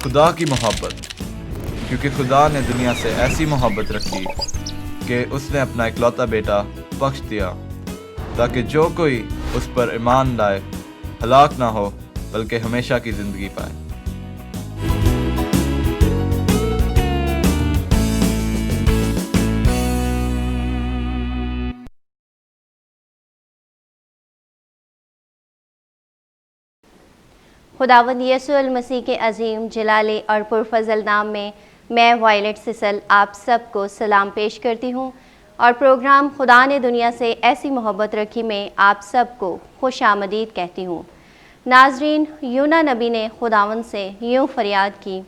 खुदा की मोहब्बत, क्योंकि खुदा ने दुनिया से ऐसी मोहब्बत रखी कि उसने अपना इकलौता बेटा बख्श दिया, ताकि जो कोई उस पर ईमान लाए हलाक ना हो बल्कि हमेशा की ज़िंदगी पाए। खुदावंद यीशु मसीह के अजीम जलाले और पुरफजल नाम में मैं वायलेट सिसल आप सबको सलाम पेश करती हूँ और प्रोग्राम खुदा ने दुनिया से ऐसी मोहब्बत रखी में आप सबको खुश आमदीद कहती हूँ। नाजरीन, यूना नबी ने खुदावंद से यूँ फरियाद की,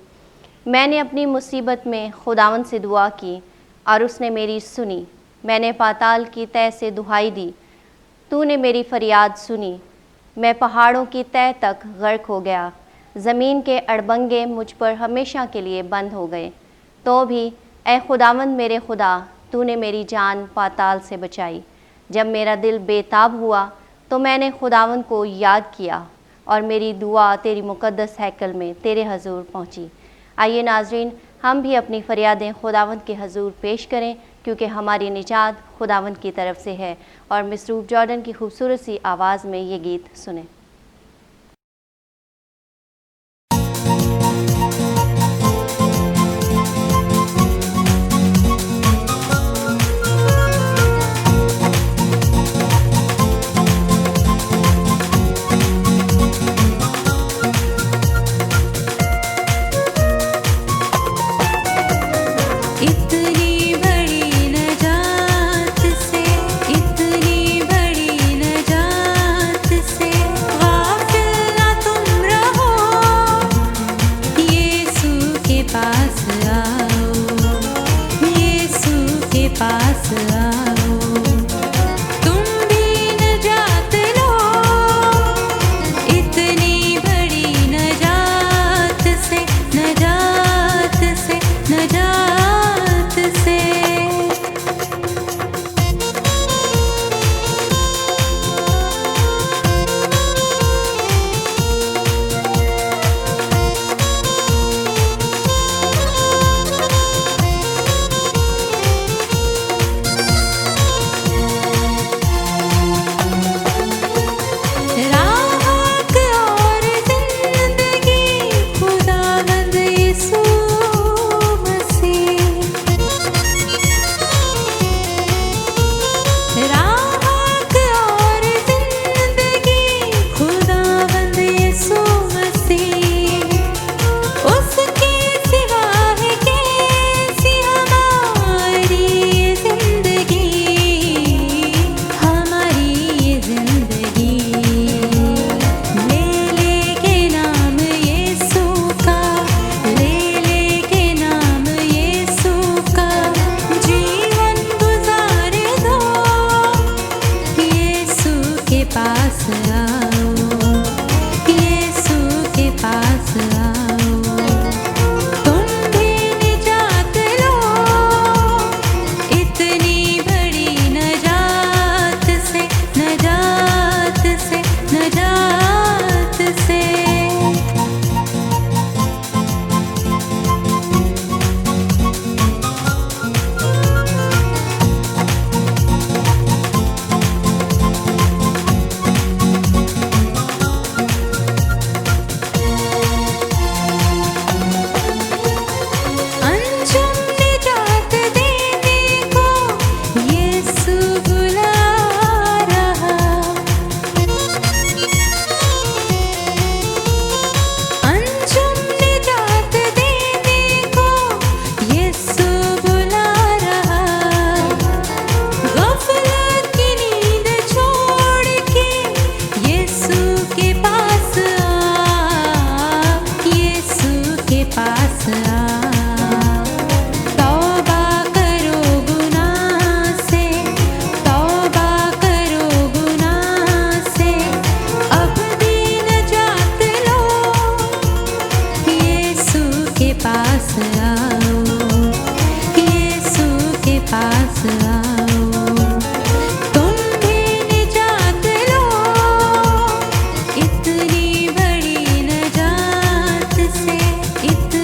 मैंने अपनी मुसीबत में खुदावंद से दुआ की और उसने मेरी सुनी। मैंने पाताल की तह से दुहाई दी, तूने मेरी फरियाद सुनी। मैं पहाड़ों की तह तक गर्क हो गया, ज़मीन के अड़बंगे मुझ पर हमेशा के लिए बंद हो गए। तो भी ए खुदावंद मेरे खुदा, तूने मेरी जान पाताल से बचाई। जब मेरा दिल बेताब हुआ तो मैंने खुदावंद को याद किया और मेरी दुआ तेरी मुक़द्दस हैकल में तेरे हजूर पहुँची। आइए नाजरीन, हम भी अपनी फ़रियादें खुदावंद के हजूर पेश करें, क्योंकि हमारी निजात खुदावंद की तरफ से है। और मिसरूफ जॉर्डन की खूबसूरत सी आवाज़ में ये गीत सुने। इतनी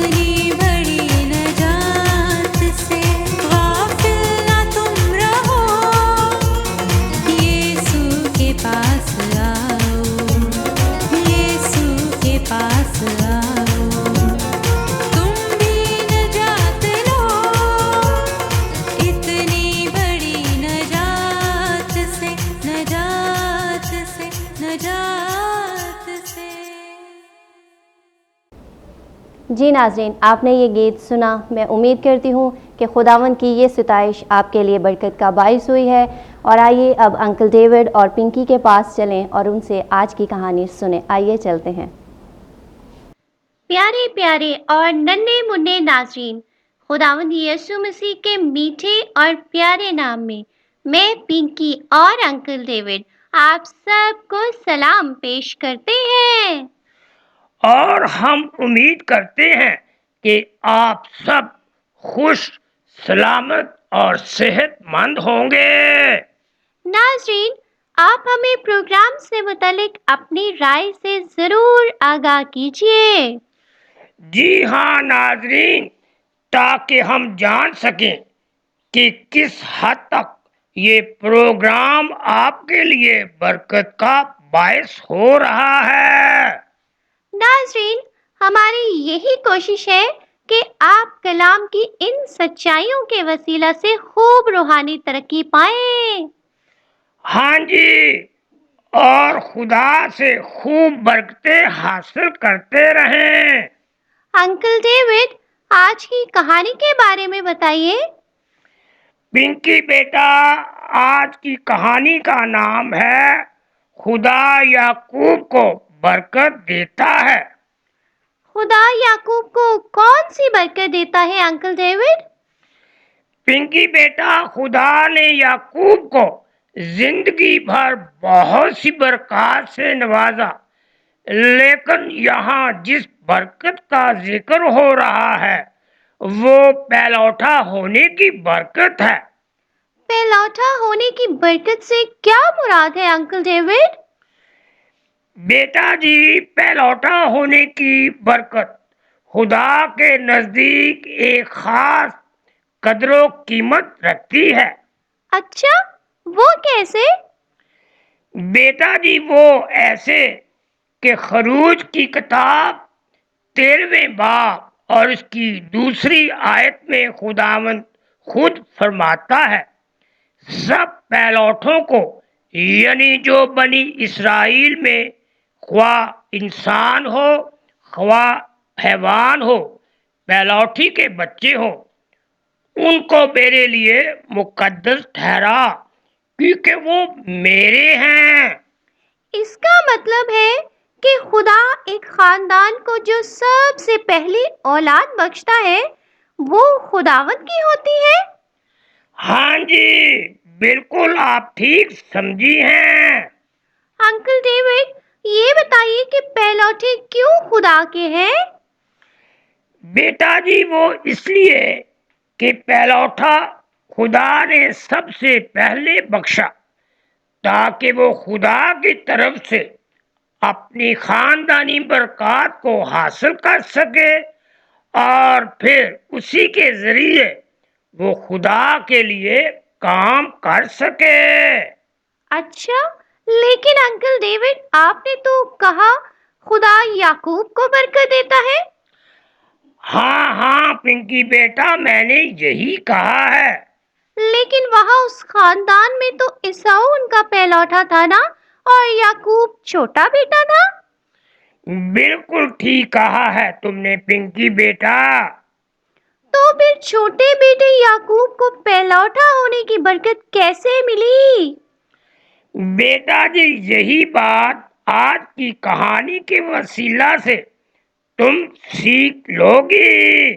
जी नाज़रीन, आपने ये गीत सुना। मैं उम्मीद करती हूँ कि खुदावंद की ये सिताइश आपके लिए बरकत का बाइस हुई है। और आइए अब अंकल डेविड और पिंकी के पास चलें और उनसे आज की कहानी सुने। आइए चलते हैं। प्यारे प्यारे और नन्हे मुन्ने नाज़रीन, खुदावंद यीशु मसीह के मीठे और प्यारे नाम में मैं पिंकी और अंकल डेविड आप सबको सलाम पेश करते हैं। और हम उम्मीद करते हैं कि आप सब खुश, सलामत और सेहतमंद होंगे। नाज़रीन, आप हमें प्रोग्राम से मुतालिक अपनी राय से ज़रूर आगाह कीजिए। जी हाँ नाजरीन, ताकि हम जान सकें कि किस हद तक ये प्रोग्राम आपके लिए बरकत का बायस हो रहा है। नाज़रीन, हमारी यही कोशिश है कि आप कलाम की इन सच्चाइयों के वसीला से खूब रूहानी तरक्की पाएं। हाँ जी, और खुदा से खूब बरकतें हासिल करते रहें। अंकल डेविड, आज की कहानी के बारे में बताइए। पिंकी बेटा, आज की कहानी का नाम है खुदा याकूब को बरकत देता है। खुदा याकूब को कौन सी बरकत देता है अंकल डेविड? पिंकी बेटा, खुदा ने याकूब को जिंदगी भर बहुत सी बरकत से नवाजा, लेकिन यहाँ जिस बरकत का जिक्र हो रहा है वो पहलौठा होने की बरकत है। पहलौठा होने की बरकत से क्या मुराद है अंकल डेविड? बेटा जी, पहलौठा होने की बरकत खुदा के नजदीक एक खास कदरो कीमत रखती है। अच्छा, वो कैसे? बेटा जी, वो ऐसे कि खरूज की किताब 13वें बाब और इसकी दूसरी आयत में खुदावंद खुद फरमाता है, सब पहलौठों को, यानी जो बनी इसराइल में ख्वा इंसान हो ख्वा हैवान हो, पहलौठी के बच्चे हो, उनको मेरे लिए मुकद्दस ठहरा, क्योंकि वो मेरे हैं। इसका मतलब है कि खुदा एक खानदान को जो सबसे पहली औलाद बख्शता है वो खुदावंद की होती है। हाँ जी, बिल्कुल आप ठीक समझी हैं। अंकल डेविड, ये बताइए कि पहलौठे क्यों खुदा के हैं? बेटा जी, वो इसलिए कि पहलौठा खुदा ने सबसे पहले बख्शा, ताकि वो खुदा की तरफ से अपनी खानदानी बरकत को हासिल कर सके और फिर उसी के जरिए वो खुदा के लिए काम कर सके। अच्छा, लेकिन अंकल डेविड, आपने तो कहा खुदा याकूब को बरकत देता है। हाँ हाँ पिंकी बेटा, मैंने यही कहा है। लेकिन वहां उस खानदान में तो ईसाऊ उनका पहलौठा था ना, और याकूब छोटा बेटा था। बिल्कुल ठीक कहा है तुमने पिंकी बेटा। तो फिर छोटे बेटे याकूब को पहलौठा होने की बरकत कैसे मिली? बेटा जी, यही बात आज की कहानी के वसीला से तुम सीख लोगी।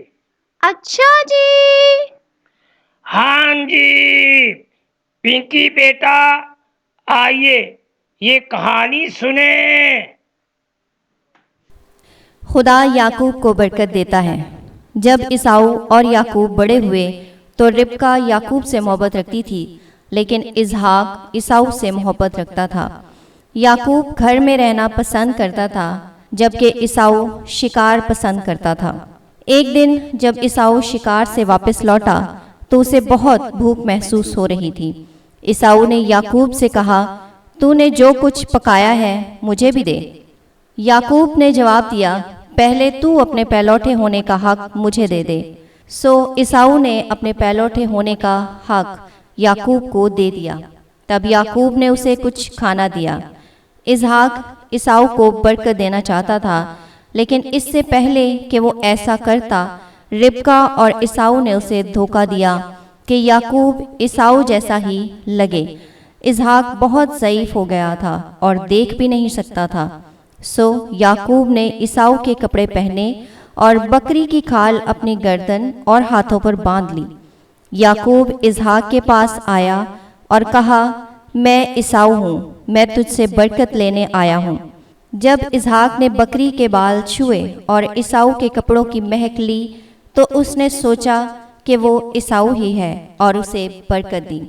अच्छा जी। हाँ जी, पिंकी बेटा, आइए ये कहानी सुने। खुदा याकूब को बरकत देता है। जब ईसाऊ और याकूब बड़े हुए तो रिबका याकूब से मोहब्बत रखती थी, लेकिन इसहाक ईसाऊ से मोहब्बत रखता था। याकूब घर में रहना पसंद करता था, जबकि ईसाऊ शिकार पसंद करता था। एक दिन जब ईसाऊ शिकार से वापस लौटा तो उसे बहुत भूख महसूस हो रही थी। ईसाऊ ने याकूब से कहा, तूने जो कुछ पकाया है मुझे भी दे। याकूब ने जवाब दिया, पहले तू अपने पहलौठे होने का हक मुझे दे दे। सो ईसाऊ ने अपने पहलौठे होने का हक याकूब को दे दिया। तब याकूब ने उसे कुछ खाना दिया। इसहाक ईसाऊ को बरकत देना चाहता था, लेकिन इससे पहले कि वो ऐसा करता, रिबका और ईसाऊ ने उसे धोखा दिया कि याकूब ईसाऊ जैसा ही लगे। इसहाक बहुत ज़ईफ हो गया था और देख भी नहीं सकता था। सो याकूब ने ईसाऊ के कपड़े पहने और बकरी की खाल अपनी गर्दन और हाथों पर बांध ली। याकूब इसहाक के पास आया और कहा, मैं ईसाऊ हूँ, मैं तुझसे बरकत लेने आया हूँ। जब इसहाक ने बकरी के बाल छुए और ईसाऊ के कपड़ों की महक ली तो उसने सोचा कि वो ईसाऊ ही है और उसे बरकत दी।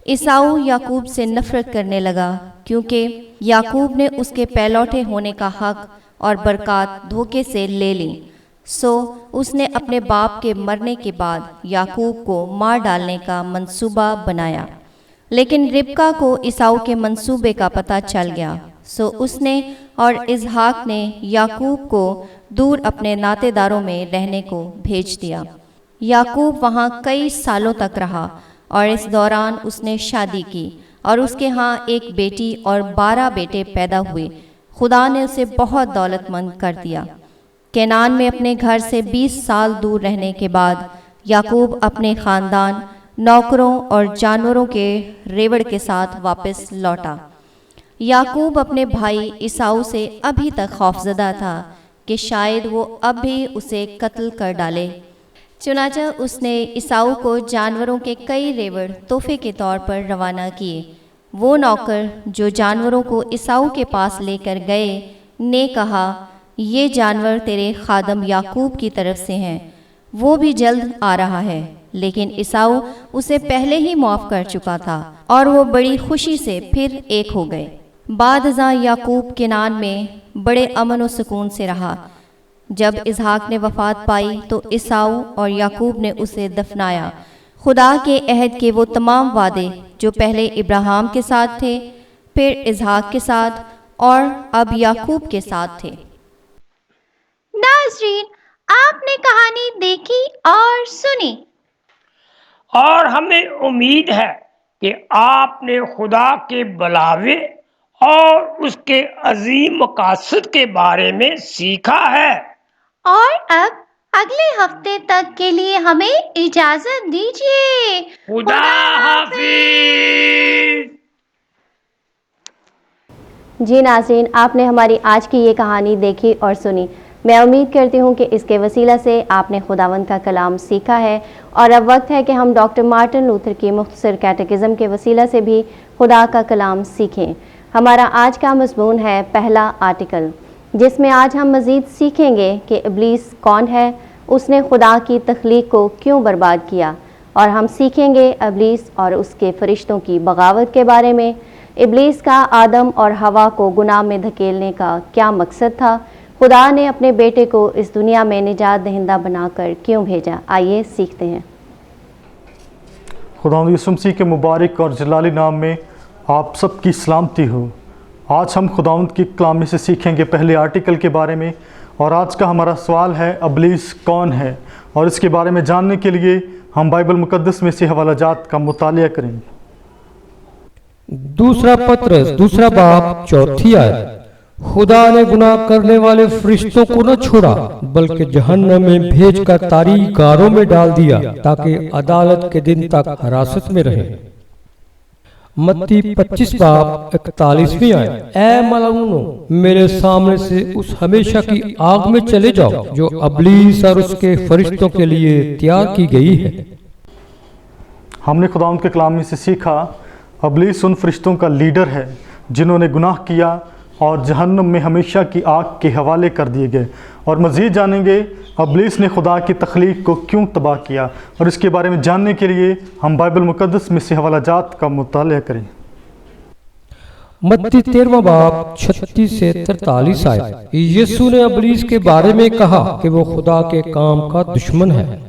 ईसाऊ याकूब से नफरत करने लगा क्योंकि याकूब ने उसके पहलौठे होने का हक और बरकत धोखे से ले ली। सो उसने अपने बाप के मरने के बाद याकूब को मार डालने का मंसूबा बनाया। लेकिन रिबका को ईसाऊ के मंसूबे का पता चल गया। सो उसने और इसहाक ने याकूब को दूर अपने नातेदारों में रहने को भेज दिया। याकूब वहाँ कई सालों तक रहा और इस दौरान उसने शादी की और उसके यहाँ एक बेटी और 12 बेटे पैदा हुए। खुदा ने उसे बहुत दौलतमंद कर दिया। केनान में अपने घर से 20 साल दूर रहने के बाद याकूब अपने ख़ानदान, नौकरों और जानवरों के रेवड़ के साथ वापस लौटा। याकूब अपने भाई ईसाऊ से अभी तक खौफजदा था कि शायद वो अब भी उसे कत्ल कर डाले। चुनाचा उसने ईसाऊ को जानवरों के कई रेवड़ तोहफे के तौर पर रवाना किए। वो नौकर जो जानवरों को ईसाऊ के पास लेकर गए ने कहा, ये जानवर तेरे खादम याकूब की तरफ से हैं, वो भी जल्द आ रहा है। लेकिन ईसाऊ उसे पहले ही माफ़ कर चुका था और वो बड़ी खुशी से फिर एक हो गए। बादज़ा याकूब केनान में बड़े अमन और सुकून से रहा। जब इसहाक ने वफ़ात पाई तो ईसाऊ और याकूब ने उसे दफनाया। खुदा के अहद के वो तमाम वादे जो पहले इब्राहिम के साथ थे, फिर इसहाक के साथ और अब याकूब के साथ थे। नाज़रीन, आपने कहानी देखी और सुनी और हमें उम्मीद है कि आपने खुदा के बुलावे और उसके अजीम मकासद के बारे में सीखा है। और अब अगले हफ्ते तक के लिए हमें इजाजत दीजिए। खुदा हाफिज। जी नाज़रीन, आपने हमारी आज की ये कहानी देखी और सुनी। मैं उम्मीद करती हूँ कि इसके वसीला से आपने खुदावंद का कलाम सीखा है और अब वक्त है कि हम डॉक्टर मार्टिन लूथर की मुख्तसर कैटेकिज़्म के वसीला से भी खुदा का कलाम सीखें। हमारा आज का मज़मून है पहला आर्टिकल, जिसमें आज हम मज़ीद सीखेंगे कि इब्लीस कौन है, उसने खुदा की तख्लीक को क्यों बर्बाद किया, और हम सीखेंगे इब्लीस और उसके फरिश्तों की बगावत के बारे में। इब्लीस का आदम और हवा को गुनाह में धकेलने का क्या मकसद था, खुदा ने अपने बेटे को इस दुनिया में निजात दहिंदा बनाकर क्यों भेजा। आइए सीखते हैं। खुदावंद यीशु मसीह के मुबारक और जलाली नाम में आप सबकी सलामती हो। आज हम खुदावंद की कलाम में से सीखेंगे पहले आर्टिकल के बारे में, और आज का हमारा सवाल है इब्लीस कौन है, और इसके बारे में जानने के लिए हम बाइबल मुकद्दस में से हवालाजात का मुतालिया करेंगे। दूसरा पत्रस दूसरा बाब चौथी आयत। खुदा ने गुनाह करने वाले फरिश्तों को न छोड़ा बल्कि जहन्नम में भेजकर तारीगारों में डाल दिया ताकि अदालत के दिन तक हिरासत में रहे। मत्ती 25 बाब 41वीं आयत। ऐ मलाउनो, मेरे सामने से उस हमेशा की आग में चले जाओ जो इब्लीस और उसके फरिश्तों के लिए तैयार की गई है। हमने खुदावंद के कलाम में से सीखा इब्लीस उन फरिश्तों का लीडर है जिन्होंने गुनाह किया और जहन्नम में हमेशा की आग के हवाले कर दिए गए। और मज़ीद जानेंगे इब्लीस ने खुदा की तख्लीक को क्यों तबाह किया, और इसके बारे में जानने के लिए हम बाइबल मुकद्दस में से हवालाजात का मुतालिया करें। मत्ती 13वां बाब 36 से 43 आयत। यीशु ने इब्लीस के बारे में कहा कि वो खुदा के काम का दुश्मन है।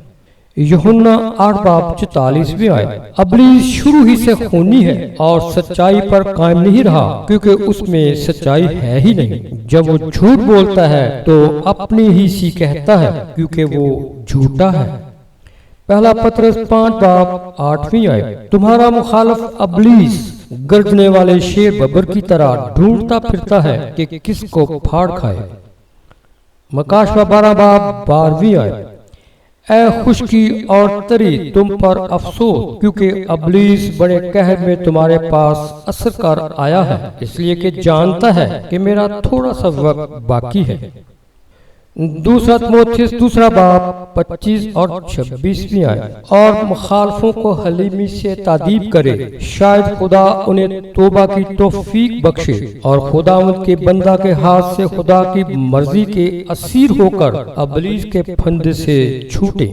यूहन्ना 8 बाब 44वीं आयत। इब्लीस शुरू ही से खूनी है और सच्चाई पर कायम नहीं रहा क्योंकि उसमें सच्चाई है ही नहीं। जब वो झूठ बोलता है तो अपनी ही सी कहता है क्योंकि वो झूठा है। पहला पत्रस 5 बाब 8वीं आयत। तुम्हारा मुखालफ इब्लीस गर्जने वाले शेर बबर की तरह ढूंढता फिरता है कि किसको फाड़ खाए। मकाशवा 12 बाब 12वीं आयत। ऐ खुशकी और तरी तुम पर अफसोस, क्योंकि अबलीस बड़े कहर में तुम्हारे पास असर कर आया है, इसलिए कि जानता है कि मेरा थोड़ा सा वक्त बाकी है। दूसरा तिमोथियुस 2 बाब 25 और 26वीं आयत। और मुखालफों को हलीमी से तादीब करे, शायद खुदा उन्हें तौबा की तौफीक बख्शे और खुदावंद के बंदा के हाथ से खुदा की मर्जी के असीर होकर अबलीस के फंदे से छूटे।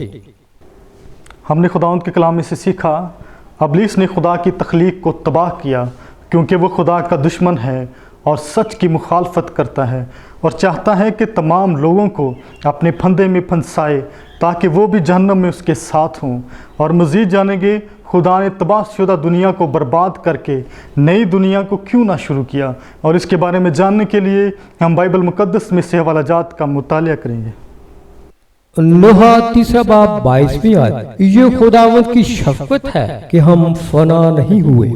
हमने खुदावंद के कलाम में से सीखा, अबलीस ने खुदा की तख्लीक को तबाह किया क्योंकि वो खुदा का दुश्मन है और सच की मुखालफत करता है और चाहता है कि तमाम लोगों को अपने फंदे में फंसाए ताकि वो भी जहन्नम में उसके साथ हों। और मज़ीद जानेंगे खुदा ने तबाहशुदा दुनिया को बर्बाद करके नई दुनिया को क्यों ना शुरू किया, और इसके बारे में जानने के लिए हम बाइबल मुकद्दस में से हवालाजात का मुतालिया करेंगे। नूह 3 बाब 22वीं आयत। ये खुदावंद की शफ़क़त है कि हम फना नहीं हुए।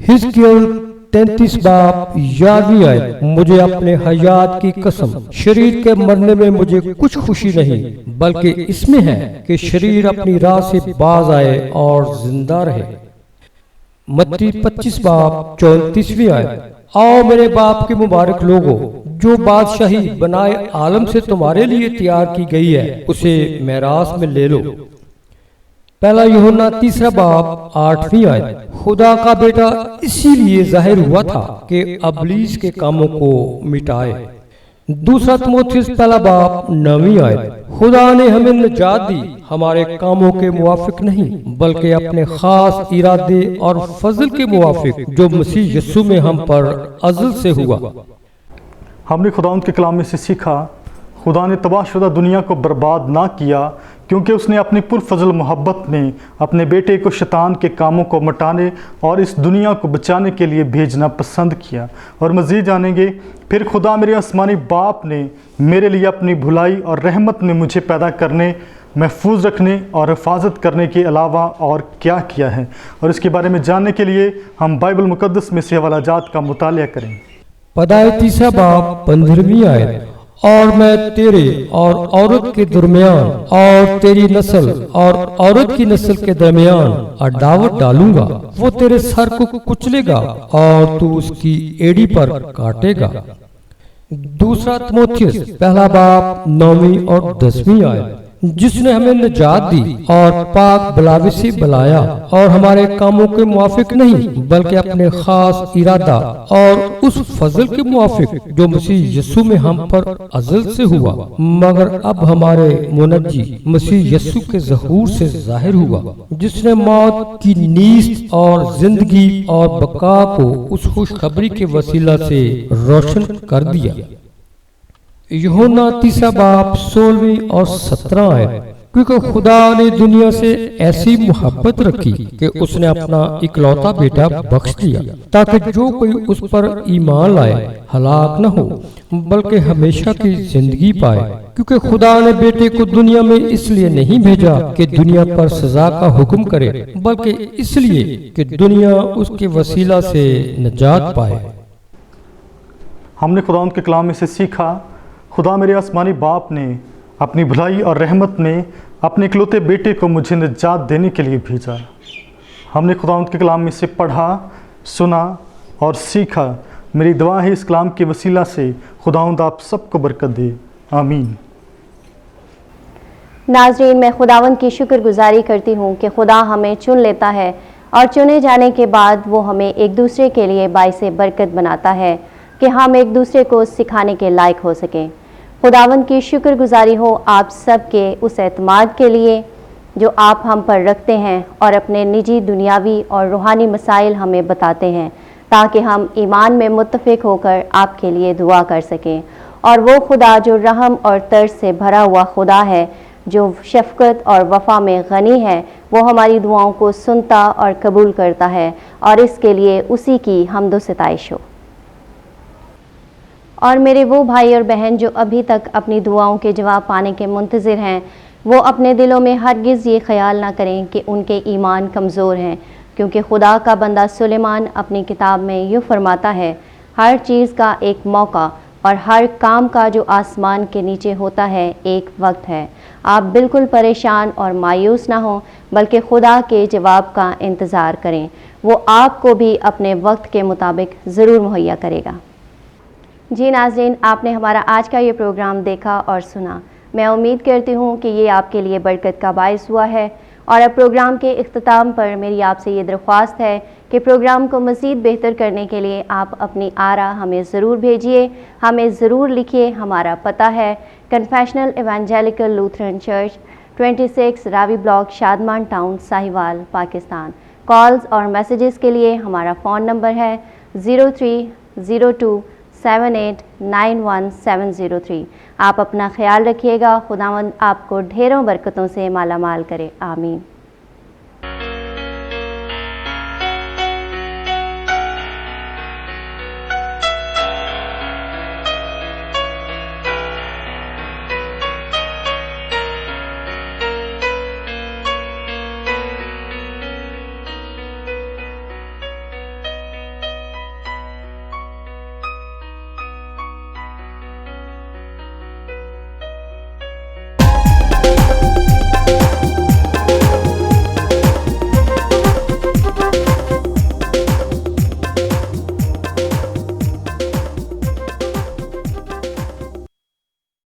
हिजकिय्याह 33 बाब 11वीं आयत। मुझे अपने हयात की कसम, शरीर के मरने में मुझे कुछ खुशी नहीं, बल्कि इसमें है कि शरीर अपनी राह से बाज आए और जिंदा रहे। मत्ती 25 बाब 34वीं आयत। आओ मेरे बाप के मुबारक लोगों, जो बादशाही बनाए आलम से तुम्हारे लिए तैयार की गई है, उसे मेरास में ले लो। पहला यूहन्ना 3 बाब 8वीं आयत। खुदा का बेटा इसीलिए जाहिर हुआ था कि अबलीस के कामों को मिटाए। दूसरा तिमोथियुस 1 बाब 9वीं आयत। खुदा ने हमें निजात दी हमारे कामों के मुवाफिक नहीं, बल्कि अपने खास इरादे और फजल के मुवाफिक जो मसीह यीशु में हम पर अज़ल से हुआ। हमने खुदावंद के कलाम में से सीखा, खुदा ने तबाहशुदा दुनिया को बर्बाद ना किया क्योंकि उसने अपनी पुरफजल मोहब्बत में अपने बेटे को शैतान के कामों को मिटाने और इस दुनिया को बचाने के लिए भेजना पसंद किया। और मज़ीद जानेंगे, फिर खुदा मेरे आसमानी बाप ने मेरे लिए अपनी भलाई और रहमत में मुझे पैदा करने, महफूज रखने और हिफाजत करने के अलावा और क्या किया है। और इसके बारे में जानने के लिए हम बाइबल मुकद्दस में से हवालाजात का मुतालिया करें। पदाए 3 बाब 15वीं आयत। और मैं तेरे और औरत के दरमियान और तेरी नस्ल और औरत की नस्ल के दरमियान अडावत डालूंगा, वो तेरे सर को कुचलेगा और तू उसकी एड़ी पर काटेगा। दूसरा तिमोथियुस 1 बाब 9वीं और 10वीं आयत। जिसने हमें निजात दी और पाक बलावे से बुलाया और हमारे कामों के मुआफिक नहीं, बल्कि अपने खास इरादा और उस फजल के मुआफिक जो मसीह यीशु में हम पर अज़ल से हुआ, मगर अब हमारे मुनज्जी मसीह यीशु के ज़हूर से जाहिर हुआ, जिसने मौत की नीस और जिंदगी और बका को उस खुशखबरी के वसीला से रोशन कर दिया। यूहन्ना 3 बाब 16वीं और 17 आयत। क्योंकि खुदा ने दुनिया से ऐसी मोहब्बत रखी कि उसने अपना इकलौता बेटा बख्श दिया, ताकि जो कोई उस पर ईमान लाए हलाक न हो, बल्कि हमेशा की जिंदगी पाए। क्योंकि खुदा ने बेटे को दुनिया में इसलिए नहीं भेजा कि दुनिया पर सजा का हुक्म करे, बल्कि इसलिए कि दुनिया उसके वसीला से निजात पाए। हमने खुदा के कलाम में से सीखा, खुदा मेरे आसमानी बाप ने अपनी भलाई और रहमत में अपने इकलौते बेटे को मुझे निजात देने के लिए भेजा। हमने खुदा के कलाम में से पढ़ा, सुना और सीखा। मेरी दुआ है इस कलाम के वसीला से खुदावंद आप सबको बरकत दे, आमीन। नाज़रीन, मैं खुदावंद की शुक्रगुजारी करती हूँ कि खुदा हमें चुन लेता है और चुने जाने के बाद वो हमें एक दूसरे के लिए बाइसे बरकत बनाता है कि हम एक दूसरे को सिखाने के लायक हो सकें। खुदावंद की शुक्रगुजारी हो आप सब के उस एतमाद के लिए जो आप हम पर रखते हैं और अपने निजी दुनियावी और रूहानी मसाइल हमें बताते हैं, ताकि हम ईमान में मुत्तफिक होकर आपके लिए दुआ कर सकें। और वो खुदा जो रहम और तरस से भरा हुआ खुदा है, जो शफ़क़त और वफ़ा में गनी है, वो हमारी दुआओं को सुनता और कबूल करता है, और इसके लिए उसी की हम्द व सिताइश हो। और मेरे वो भाई और बहन जो अभी तक अपनी दुआओं के जवाब पाने के मुंतज़िर हैं, वो अपने दिलों में हरगिज़ ये ख्याल ना करें कि उनके ईमान कमज़ोर हैं, क्योंकि खुदा का बंदा सुलेमान अपनी किताब में यूँ फरमाता है, हर चीज़ का एक मौका और हर काम का जो आसमान के नीचे होता है एक वक्त है। आप बिल्कुल परेशान और मायूस ना हों, बल्कि खुदा के जवाब का इंतज़ार करें। वो आपको भी अपने वक्त के मुताबिक ज़रूर मुहैया करेगा। जी नाज़रीन, आपने हमारा आज का ये प्रोग्राम देखा और सुना। मैं उम्मीद करती हूँ कि ये आपके लिए बरकत का बायस हुआ है। और अब प्रोग्राम के इख्तिताम पर मेरी आपसे ये दरख्वास्त है कि प्रोग्राम को मज़ीद बेहतर करने के लिए आप अपनी आरा हमें ज़रूर भेजिए, हमें ज़रूर लिखिए। हमारा पता है confessional evangelical Lutheran church, 26 Ravi block, Shadman town, Sahiwal, Pakistan. Calls और मैसेजेस के लिए हमारा फ़ोन नंबर है 03027891 आप अपना ख्याल रखिएगा। खुदावंद आपको ढेरों बरकतों से माला माल करे। आमीन।